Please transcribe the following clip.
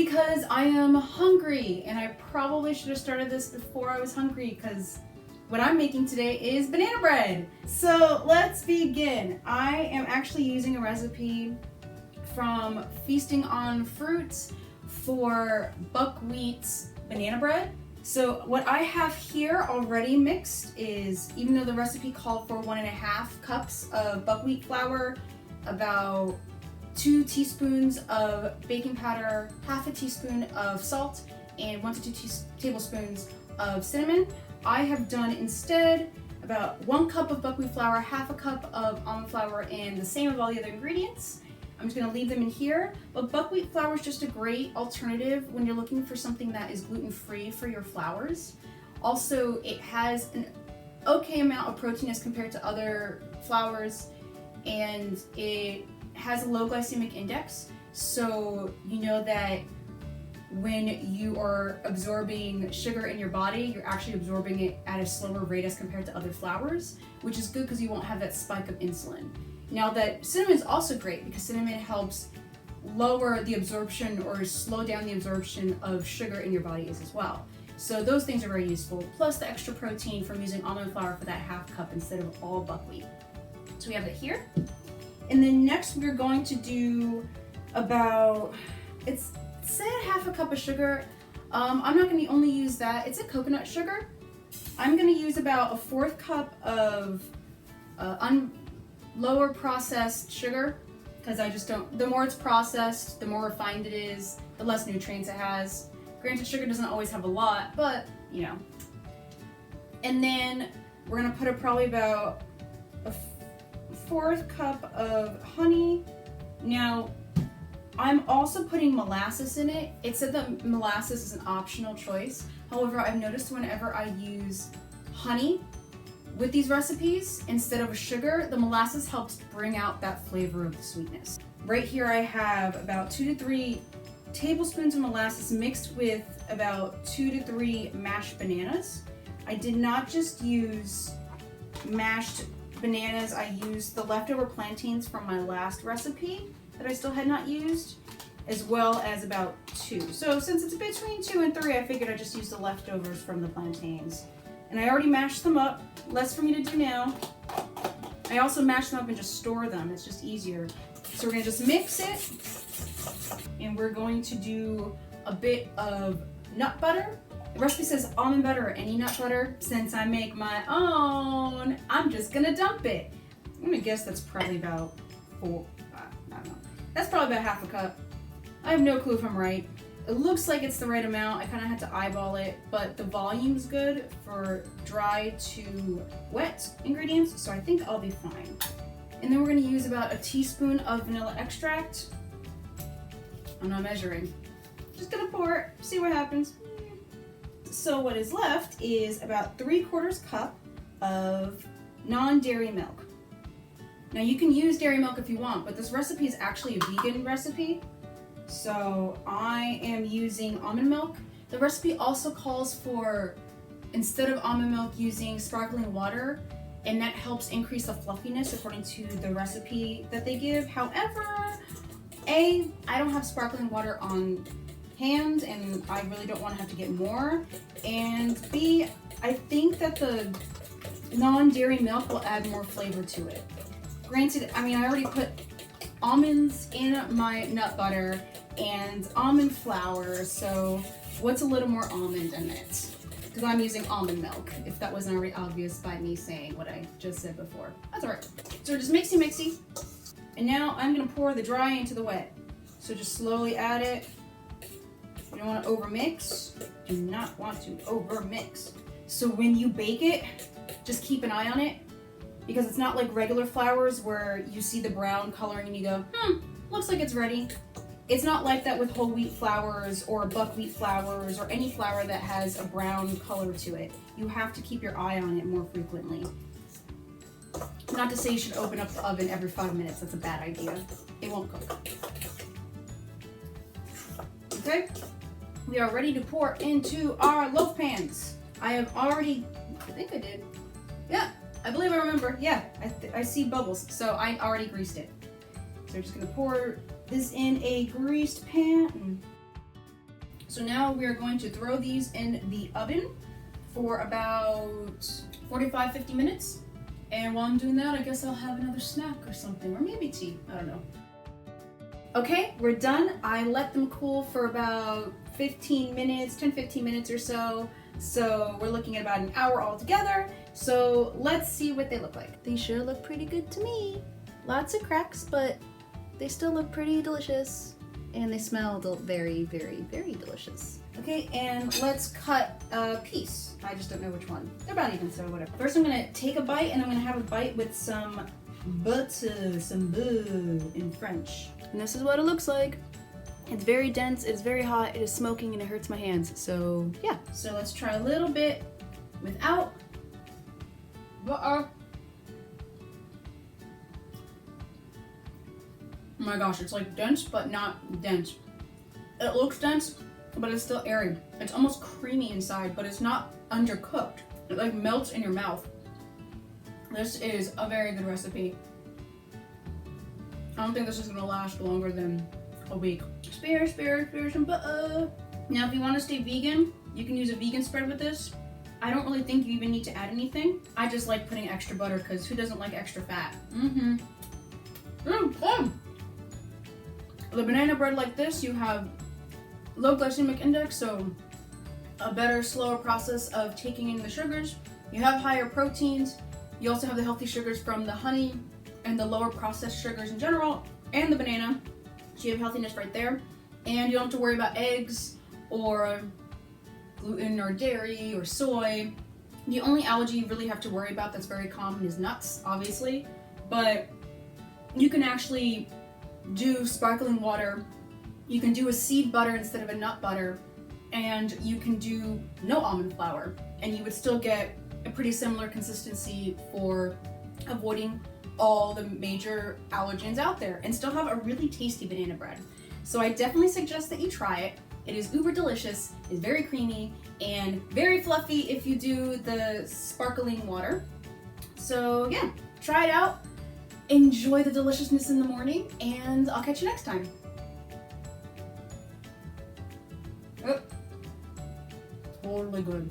because I am hungry, and I probably should have started this before I was hungry because what I'm making today is banana bread. So let's begin. I am actually using a recipe from Feasting on Fruits for buckwheat banana bread. So what I have here already mixed is, even though the recipe called for 1.5 cups of buckwheat flour, about 2 teaspoons of baking powder, half a teaspoon of salt, and 1 to 2 tablespoons of cinnamon, I have done instead about 1 cup of buckwheat flour, half a cup of almond flour, and the same of all the other ingredients. I'm just gonna leave them in here, but buckwheat flour is just a great alternative when you're looking for something that is gluten-free for your flours. Also, it has an okay amount of protein as compared to other flours, and it has a low glycemic index, so you know that when you are absorbing sugar in your body, you're actually absorbing it at a slower rate as compared to other flours, which is good because you won't have that spike of insulin. Now that cinnamon is also great because cinnamon helps lower the absorption or slow down the absorption of sugar in your body as well. So those things are very useful, plus the extra protein from using almond flour for that half cup instead of all buckwheat. So we have it here. And then next we're going to do about, it's said half a cup of sugar. I'm not gonna only use that, it's a coconut sugar. I'm gonna use about a 1/4 cup of lower processed sugar, because I just don't, the more it's processed, the more refined it is, the less nutrients it has. Granted, sugar doesn't always have a lot, but you know. And then we're gonna put probably about a 1/4 cup of honey. Now, I'm also putting molasses in it. It said that molasses is an optional choice. However, I've noticed whenever I use honey with these recipes, instead of sugar, the molasses helps bring out that flavor of the sweetness. Right here I have about 2 to 3 tablespoons of molasses mixed with about 2 to 3 mashed bananas. I did not just use mashed bananas, I used the leftover plantains from my last recipe that I still had not used, as well as about 2. So since it's between 2 and 3, I figured I'd just use the leftovers from the plantains. And I already mashed them up, less for me to do now. I also mash them up and just store them, it's just easier. So we're gonna just mix it, and we're going to do a bit of nut butter. The recipe says almond butter or any nut butter. Since I make my own, I'm just gonna dump it. I'm gonna guess that's probably about 4, I don't know. That's probably about half a cup. I have no clue if I'm right. It looks like it's the right amount. I kind of had to eyeball it, but the volume's good for dry to wet ingredients, so I think I'll be fine. And then we're gonna use about a teaspoon of vanilla extract. I'm not measuring. Just gonna pour it, see what happens. So what is left is about 3/4 cup of non-dairy milk. Now you can use dairy milk if you want, but this recipe is actually a vegan recipe. So I am using almond milk. The recipe also calls for, instead of almond milk, using sparkling water, and that helps increase the fluffiness according to the recipe that they give. However, A, I don't have sparkling water on hand and I really don't want to have to get more. And B, I think that the non-dairy milk will add more flavor to it. Granted, I mean, I already put almonds in my nut butter and almond flour, so what's a little more almond in it? Because I'm using almond milk, if that wasn't already obvious by me saying what I just said before. That's all right. So we're just mixy. And now I'm gonna pour the dry into the wet. So just slowly add it. You don't want to overmix. Do not want to overmix. So when you bake it, just keep an eye on it, because it's not like regular flours where you see the brown coloring and you go, looks like it's ready. It's not like that with whole wheat flours or buckwheat flours or any flour that has a brown color to it. You have to keep your eye on it more frequently. Not to say you should open up the oven every 5 minutes, that's a bad idea. It won't cook. Okay, we are ready to pour into our loaf pans. I have already, I think I did. Yeah, I believe I remember. Yeah, I see bubbles, so I already greased it. So we're just gonna pour this in a greased pan. So now we are going to throw these in the oven for about 45-50 minutes. And while I'm doing that, I guess I'll have another snack or something, or maybe tea, I don't know. Okay, we're done. I let them cool for about 15 minutes, 10-15 minutes or so. So we're looking at about an hour altogether. So let's see what they look like. They sure look pretty good to me. Lots of cracks, but they still look pretty delicious. And they smell very, very, very delicious. Okay, and let's cut a piece. I just don't know which one. They're about even, so whatever. First I'm gonna take a bite, and I'm gonna have a bite with some butter, some beurre in French. And this is what it looks like. It's very dense, it's very hot, it is smoking, and it hurts my hands. So yeah. So let's try a little bit without butter. Oh my gosh, it's like dense, but not dense. It looks dense, but it's still airy. It's almost creamy inside, but it's not undercooked. It like melts in your mouth. This is a very good recipe. I don't think this is gonna last longer than a week. Spare some butter. Now, if you want to stay vegan, you can use a vegan spread with this. I don't really think you even need to add anything. I just like putting extra butter because who doesn't like extra fat? The banana bread like this, you have low glycemic index, so a better, slower process of taking in the sugars. You have higher proteins. You also have the healthy sugars from the honey and the lower processed sugars in general, and the banana. So you have healthiness right there. And you don't have to worry about eggs or gluten or dairy or soy. The only allergy you really have to worry about that's very common is nuts, obviously. But you can actually do sparkling water. You can do a seed butter instead of a nut butter. And you can do no almond flour. And you would still get a pretty similar consistency for avoiding all the major allergens out there and still have a really tasty banana bread. So I definitely suggest that you try it. It is uber delicious, it's very creamy, and very fluffy if you do the sparkling water. So yeah, try it out, enjoy the deliciousness in the morning, and I'll catch you next time. Oh, totally good.